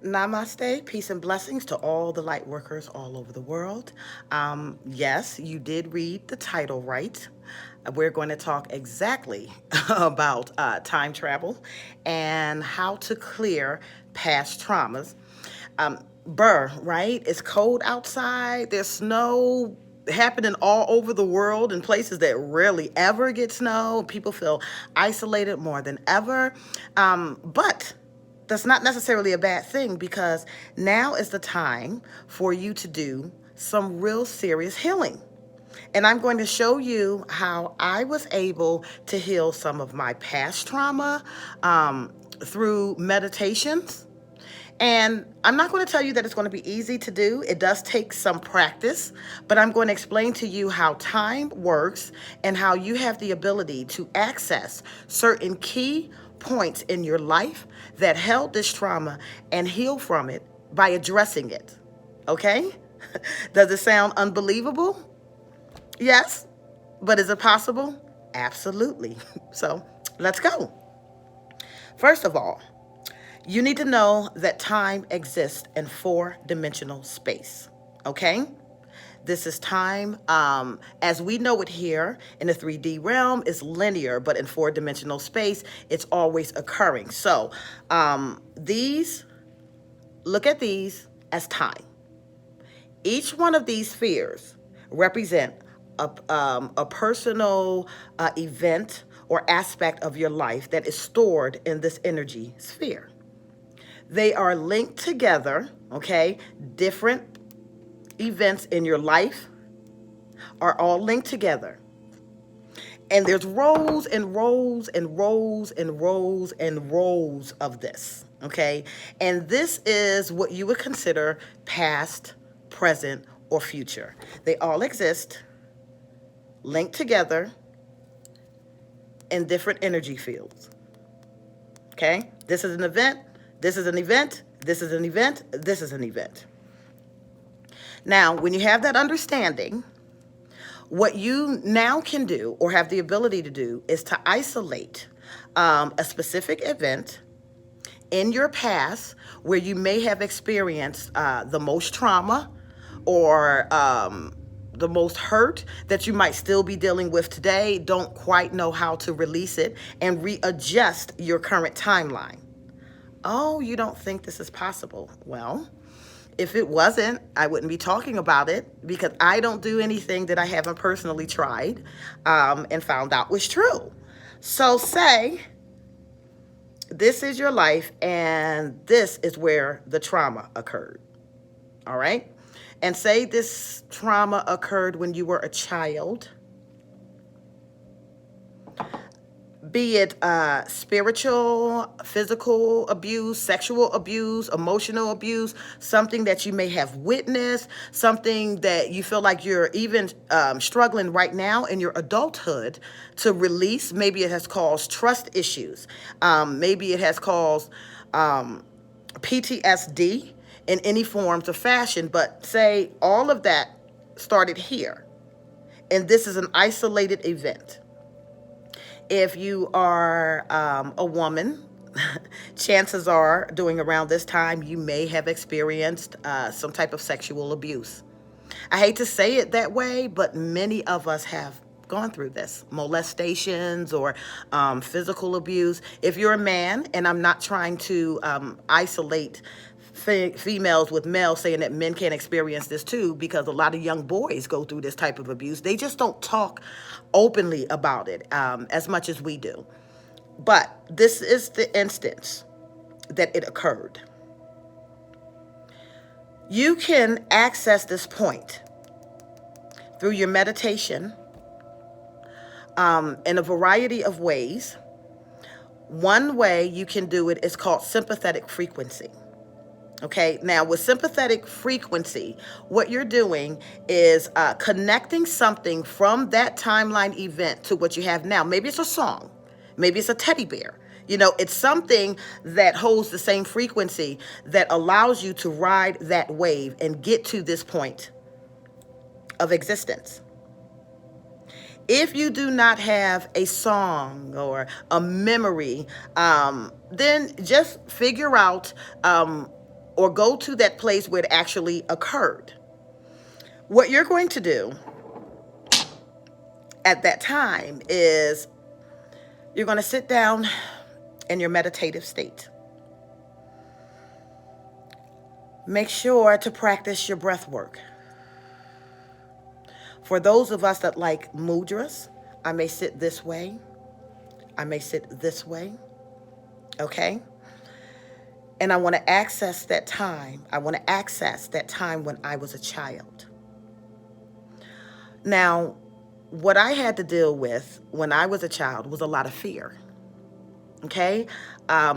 Namaste, peace and blessings to all the light workers all over the world. Yes, you did read the title right. We're going to talk exactly about time travel and how to clear past traumas. Right? It's cold outside. There's snow happening all over the world in places that rarely ever get snow. People feel isolated more than ever. But that's not necessarily a bad thing because now is the time for you to do some real serious healing. And I'm going to show you how I was able to heal some of my past trauma through meditations. And I'm not going to tell you that it's going to be easy to do. It does take some practice, but I'm going to explain to you how time works and how you have the ability to access certain key points in your life that held this trauma and heal from it by addressing it. Okay? Does it sound unbelievable? Yes. But is it possible? Absolutely. So let's go. First of all, you need to know that time exists in four-dimensional space, okay? This is time, as we know it here in the 3D realm, is linear, but in four-dimensional space, it's always occurring. So look at these as time. Each one of these spheres represent a personal event or aspect of your life that is stored in this energy sphere. They are linked together, okay? Different events in your life are all linked together. And there's rows and rows and rows and rows and rows of this, okay? And this is what you would consider past, present, or future. They all exist, linked together in different energy fields, okay? This is an event. This is an event, this is an event, this is an event. Now, when you have that understanding, what you now can do or have the ability to do is to isolate a specific event in your past where you may have experienced the most trauma or the most hurt that you might still be dealing with today, don't quite know how to release it, and readjust your current timeline. Oh, you don't think this is possible? Well, if it wasn't, I wouldn't be talking about it because I don't do anything that I haven't personally tried and found out was true. So say this is your life and this is where the trauma occurred. All right? And say this trauma occurred when you were a child. Be it spiritual, physical abuse, sexual abuse, emotional abuse, something that you may have witnessed, something that you feel like you're even struggling right now in your adulthood to release. Maybe it has caused trust issues. Maybe it has caused PTSD in any forms or fashion. But say all of that started here, and this is an isolated event. If you are a woman, chances are during around this time, you may have experienced some type of sexual abuse. I hate to say it that way, but many of us have gone through this, molestations or physical abuse. If you're a man, and I'm not trying to isolate females with males saying that men can't experience this too, because a lot of young boys go through this type of abuse. They just don't talk openly about it as much as we do. But this is the instance that it occurred. You can access this point through your meditation in a variety of ways. One way you can do it is called sympathetic frequency. Okay, now with sympathetic frequency, what you're doing is connecting something from that timeline event to what you have now. Maybe it's a song, maybe it's a teddy bear. You know, it's something that holds the same frequency that allows you to ride that wave and get to this point of existence. If you do not have a song or a memory, then just figure out or go to that place where it actually occurred. What you're going to do at that time is you're going to sit down in your meditative state. Make sure to practice your breath work. For those of us that like mudras, I may sit this way. I may sit this way. Okay? And I want to access that time. I want to access that time when I was a child. Now, what I had to deal with when I was a child was a lot of fear. Okay?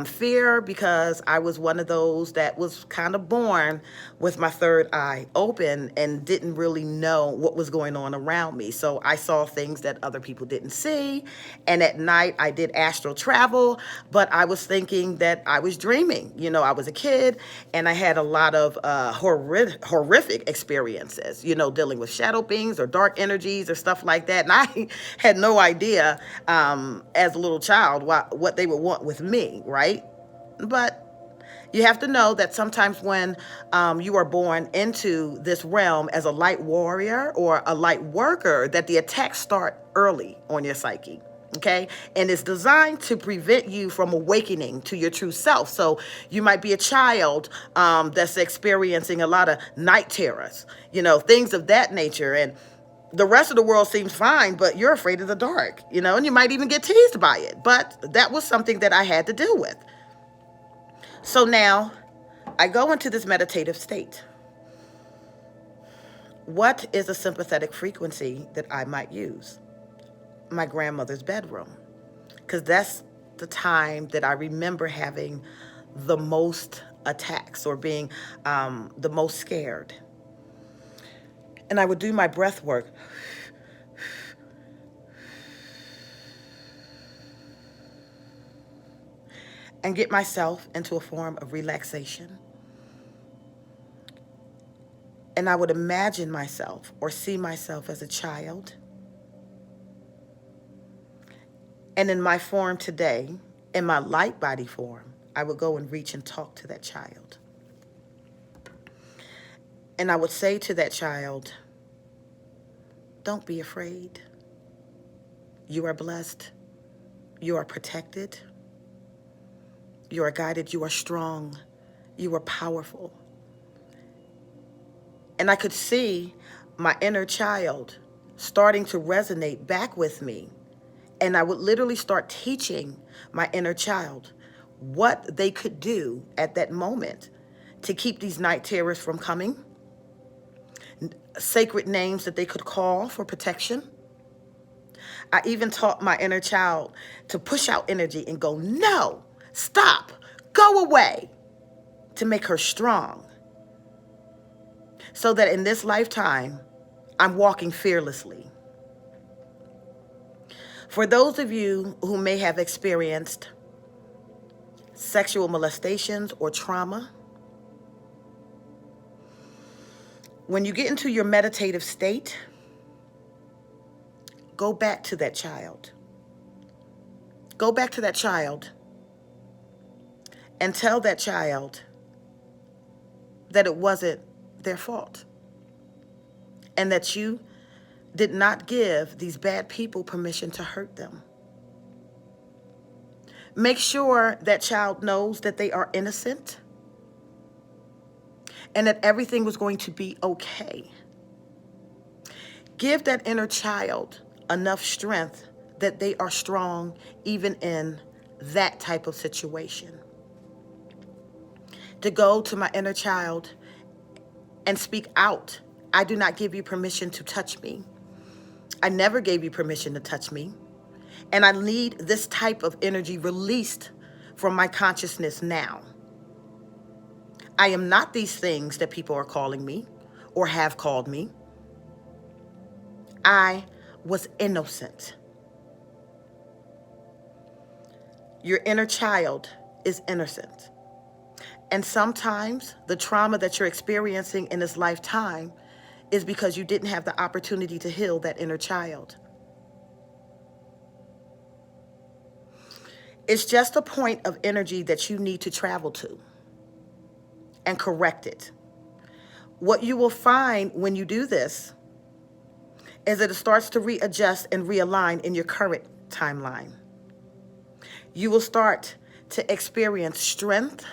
Fear because I was one of those that was kind of born with my third eye open and didn't really know what was going on around me. So I saw things that other people didn't see. And at night I did astral travel, but I was thinking that I was dreaming. You know, I was a kid and I had a lot of horrific experiences, you know, dealing with shadow beings or dark energies or stuff like that. And I had no idea as a little child what they would want with me, right? But you have to know that sometimes when you are born into this realm as a light warrior or a light worker, that the attacks start early on your psyche. Okay. And it's designed to prevent you from awakening to your true self. So you might be a child that's experiencing a lot of night terrors, you know, things of that nature. And the rest of the world seems fine, but you're afraid of the dark, you know, and you might even get teased by it. But that was something that I had to deal with. So now I go into this meditative state. What is a sympathetic frequency that I might use? My grandmother's bedroom, because that's the time that I remember having the most attacks or being the most scared. And I would do my breath work. And get myself into a form of relaxation. And I would imagine myself or see myself as a child. And in my form today, in my light body form, I would go and reach and talk to that child. And I would say to that child, don't be afraid. You are blessed. You are protected. You are guided. You are strong. You are powerful. And I could see my inner child starting to resonate back with me. And I would literally start teaching my inner child what they could do at that moment to keep these night terrors from coming. Sacred names that they could call for protection. I even taught my inner child to push out energy and go, no, stop, go away, to make her strong. So that in this lifetime, I'm walking fearlessly. For those of you who may have experienced sexual molestations or trauma, when you get into your meditative state, go back to that child. Go back to that child and tell that child that it wasn't their fault and that you did not give these bad people permission to hurt them. Make sure that child knows that they are innocent and that everything was going to be okay. Give that inner child enough strength that they are strong even in that type of situation. To go to my inner child and speak out. I do not give you permission to touch me. I never gave you permission to touch me. And I need this type of energy released from my consciousness now. I am not these things that people are calling me or have called me. I was innocent. Your inner child is innocent. And sometimes the trauma that you're experiencing in this lifetime is because you didn't have the opportunity to heal that inner child. It's just a point of energy that you need to travel to. and correct it. What you will find when you do this is that it starts to readjust and realign in your current timeline. You will start to experience strength,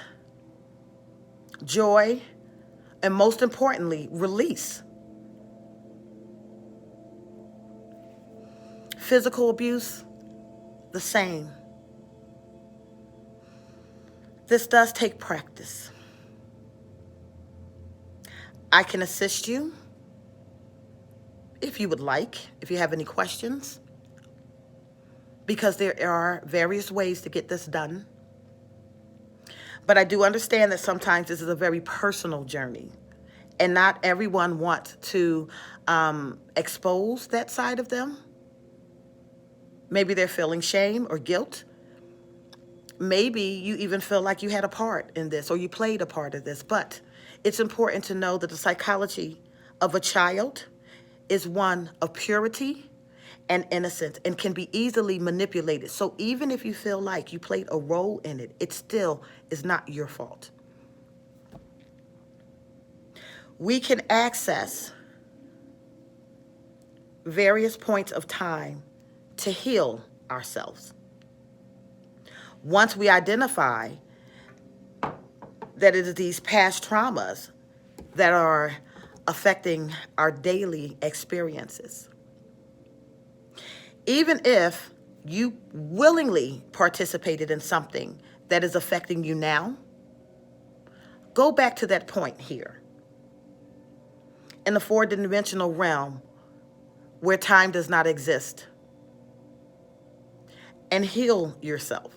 joy, and most importantly, release. Physical abuse, the same. This does take practice. I can assist you if you would like, if you have any questions, because there are various ways to get this done. But I do understand that sometimes this is a very personal journey, and not everyone wants to expose that side of them. Maybe they're feeling shame or guilt. Maybe you even feel like you had a part in this or you played a part of this. But it's important to know that the psychology of a child is one of purity and innocence and can be easily manipulated. So even if you feel like you played a role in it, it still is not your fault. We can access various points of time to heal ourselves. Once we identify that it is these past traumas that are affecting our daily experiences. Even if you willingly participated in something that is affecting you now, go back to that point here in the four-dimensional realm where time does not exist and heal yourself.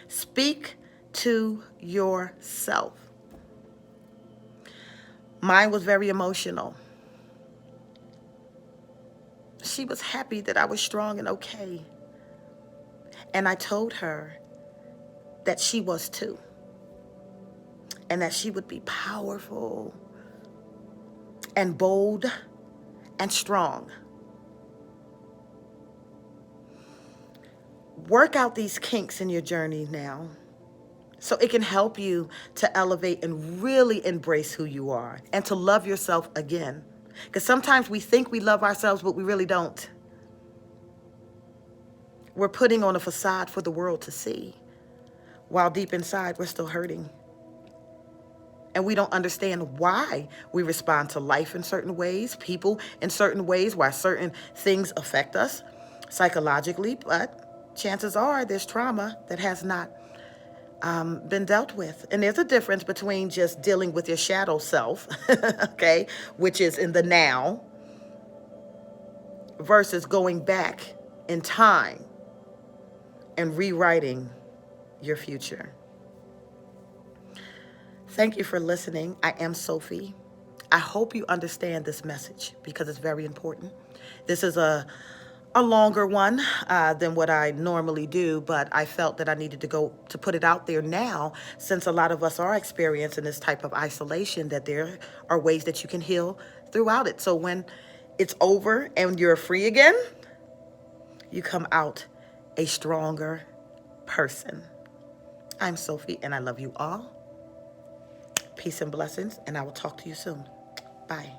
Speak to yourself. Mine was very emotional. She was happy that I was strong and okay. And I told her that she was too. And that she would be powerful and bold and strong. Work out these kinks in your journey now so it can help you to elevate and really embrace who you are and to love yourself again. Because sometimes we think we love ourselves, but we really don't. We're putting on a facade for the world to see, while deep inside we're still hurting. And we don't understand why we respond to life in certain ways, people in certain ways, why certain things affect us psychologically. But chances are there's trauma that has not been dealt with. And there's a difference between just dealing with your shadow self, okay, which is in the now, versus going back in time and rewriting your future. Thank you for listening. I am Sophie. I hope you understand this message because it's very important. This is a longer one than what I normally do, but I felt that I needed to put it out there now, since a lot of us are experiencing this type of isolation, that there are ways that you can heal throughout it. So when it's over and you're free again, you come out a stronger person. I'm Sophie, and I love you all. Peace and blessings, and I will talk to you soon. Bye.